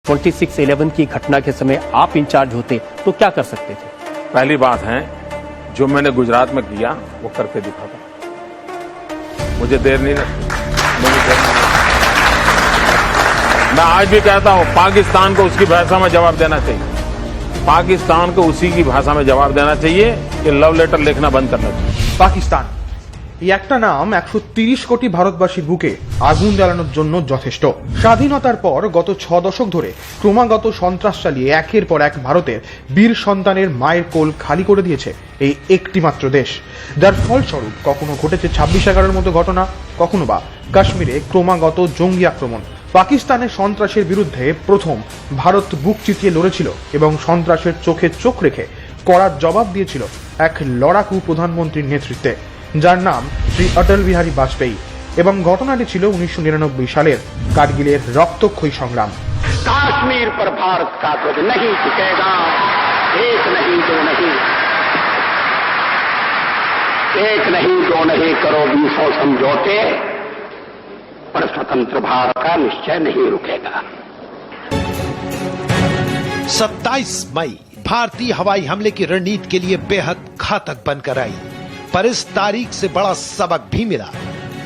26/11 की घटना के समय आप इंचार्ज होते तो क्या कर सकते थे? पहली बात है, जो मैंने गुजरात में किया वो करके दिखाता। मुझे देर नहीं लगती। मैं आज भी कहता हूं, पाकिस्तान को उसकी भाषा में जवाब देना चाहिए। पाकिस्तान को उसी की भाषा में जवाब देना चाहिए कि लव लेटर लिखना बंद करना चाहिए। পাকিস্তান এই একটা নাম 130 কোটি ভারতবাসীর বুকে আগুন জ্বালানোর জন্য যথেষ্ট। স্বাধীনতার পর গত 6 দশক ধরে ক্রমাগত সন্ত্রাস চালিয়ে একের পর এক ভারতের বীর সন্তানের মায়ের কোল খালি করে দিয়েছে এই একটিমাত্র দেশ, যার ফলস্বরূপ কখনো ঘটেছে 26/11-এর মতো ঘটনা, কখনো বা কাশ্মীরে ক্রমাগত জঙ্গি আক্রমণ। পাকিস্তানের সন্ত্রাসের বিরুদ্ধে প্রথম ভারত বুক চিতিয়ে লড়েছিল এবং সন্ত্রাসের চোখে চোখ রেখে কড়া জবাব দিয়েছিল এক লড়াকু প্রধানমন্ত্রীর নেতৃত্বে, যার নাম শ্রী অটল বিহারী বাজপেয়ী। এবং ঘটনাটি ছিল 1999 সালের কারগিলের রক্তক্ষয়ী সংগ্রাম। काश्मीर पर भारत का ध्वज नहीं झुकेगा, एक नहीं दो नहीं, एक नहीं दो नहीं करो 20 समझौते, पर स्वतंत्र भारत का निश्चय नहीं रुकेगा। 27 मई भारतीय हवाई हमले की रणनीति के लिए बेहद घातक बनकर आई, पर इस तारीख से बड़ा सबक भी मिला।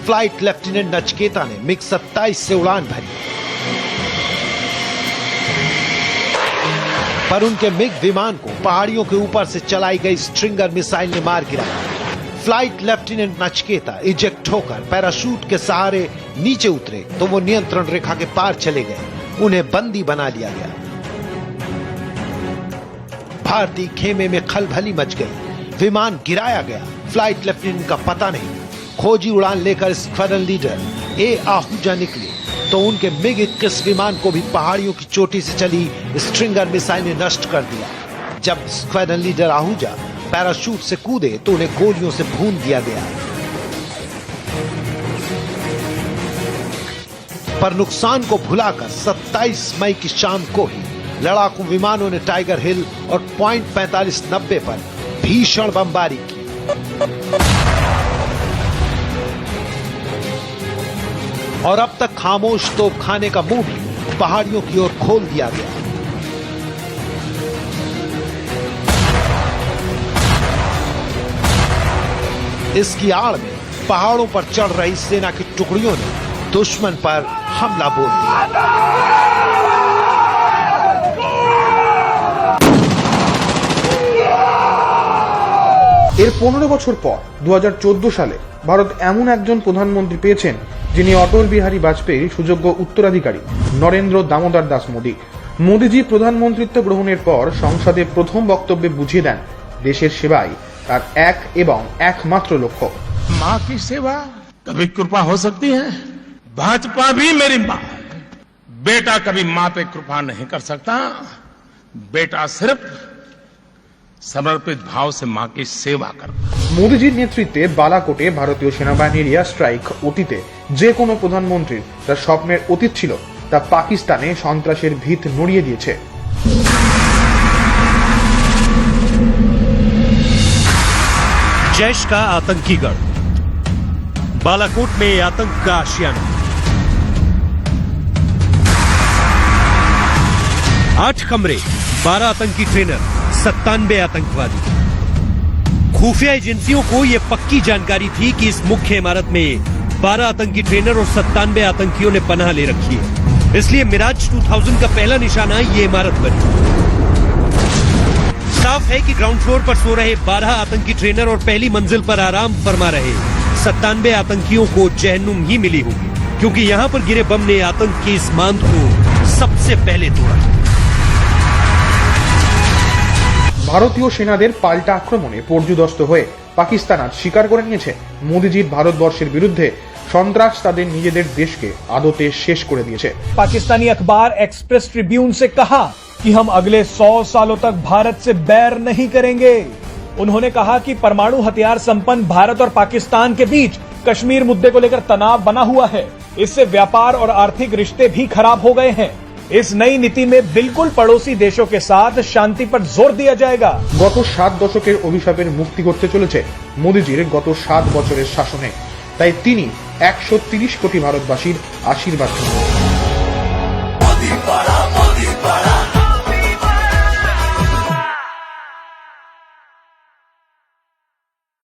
फ्लाइट लेफ्टिनेंट नचकेता ने मिग 27 से उड़ान भरी, पर उनके मिग विमान को पहाड़ियों के ऊपर से चलाई गई स्ट्रिंगर मिसाइल ने मार गिराया। फ्लाइट लेफ्टिनेंट नचकेता इजेक्ट होकर पैराशूट के सहारे नीचे उतरे तो वो नियंत्रण रेखा के पार चले गए, उन्हें बंदी बना लिया गया। भारतीय खेमे में खलबली मच गई, विमान गिराया गया, फ्लाइट लेफ्टिनेंट का पता नहीं। खोजी उड़ान लेकर स्क्वाड्रन लीडर ए आहूजा निकले तो उनके मिग 21 विमान को भी पहाड़ियों की चोटी से चली स्ट्रिंगर मिसाइल ने नष्ट कर दिया। जब स्क्वाड्रन लीडर आहूजा पैराशूट से कूदे तो उन्हें गोलियों से भून दिया गया। पर नुकसान को भुलाकर 27 मई की शाम को ही लड़ाकू विमानों ने टाइगर हिल और पॉइंट 4590 पर भीषण बमबारी की। और अब तक खामोश तोपखाने का मुंह भी पहाड़ियों की ओर खोल दिया गया। इसकी आड़ में पहाड़ों पर चढ़ रही सेना की टुकड़ियों ने दुश्मन पर हमला बोल दिया। এর 15 বছর পর 2014 সালে ভারত এমন একজন প্রধানমন্ত্রী পেয়েছেন যিনি অটল বিহারী বাজপেয়ীর সুযোগ্য উত্তরাধিকারী নরেন্দ্র দামোদর দাস মোদী। মোদীজি প্রধানমন্ত্রিত্ব গ্রহণের পর সংসদে প্রথম বক্তব্যে বুঝিয়ে দেন দেশের সেবাই তার এক এবং একমাত্র লক্ষ্য। माँ की सेवा कभी कृपा हो सकती है? भाजपा भी मेरी माँ है। बेटा कभी माँ पे कृपा नहीं कर सकता। बेटा सिर्फ समर्पित भाव से माँ की सेवा करता। মোদীজির নেতৃত্বে বালাকোটে ভারতীয় সেনাবাহিনীর এয়ার স্ট্রাইক অতীতে যে কোনো প্রধানমন্ত্রীর তার স্বপ্নের অতীত ছিল, তা পাকিস্তানে সন্ত্রাসের ভিত নড়িয়ে দিয়েছে। जैश का आतंकी गढ़ बालाकोट में आतंक का आशियाना, 8 कमरे, 12 आतंकी ट्रेनर, 97 आतंकवादी। खुफिया एजेंसियों को यह पक्की जानकारी थी कि इस मुख्य इमारत में 12 आतंकी ट्रेनर और 97 आतंकियों ने पनाह ले रखी है, इसलिए मिराज 2000 का पहला निशाना ये इमारत बनी। साफ है कि ग्राउंड फ्लोर पर सो रहे 12 आतंकी ट्रेनर और पहली मंजिल पर आराम फरमा रहे 97 आतंकियों को जहन्नुम ही मिली होगी, क्योंकि यहां पर गिरे बम ने आतंक की इस मांद को सबसे पहले तोड़ा। ভারতীয় সেনাদের পাল্টা আক্রমণে পর্যুদস্ত হয়ে পাকিস্তান আজ স্বীকার করে নিয়েছে মোদীজির ভারতবর্ষের বিরুদ্ধে সন্ত্রাস তাদের নিজেদের দেশকে আদতে শেষ করে দিয়েছে। पाकिस्तानी अखबार एक्सप्रेस ट्रिब्यून से कहा कि हम अगले 100 सालों तक भारत से बैर नहीं करेंगे। उन्होंने कहा कि परमाणु हथियार संपन्न भारत और पाकिस्तान के बीच कश्मीर मुद्दे को लेकर तनाव बना हुआ है, इससे व्यापार और आर्थिक रिश्ते भी खराब हो गए हैं। इस नई नीति में बिल्कुल पड़ोसी देशों के साथ शांति पर जोर दिया जाएगा। গত 7 দশকের অভিশাপের মুক্তি করতে চলেছে মোদীজির গত 7 বছরের শাসনে, তাই তিনি 130 কোটি ভারতবাসীর আশীর্বাদ।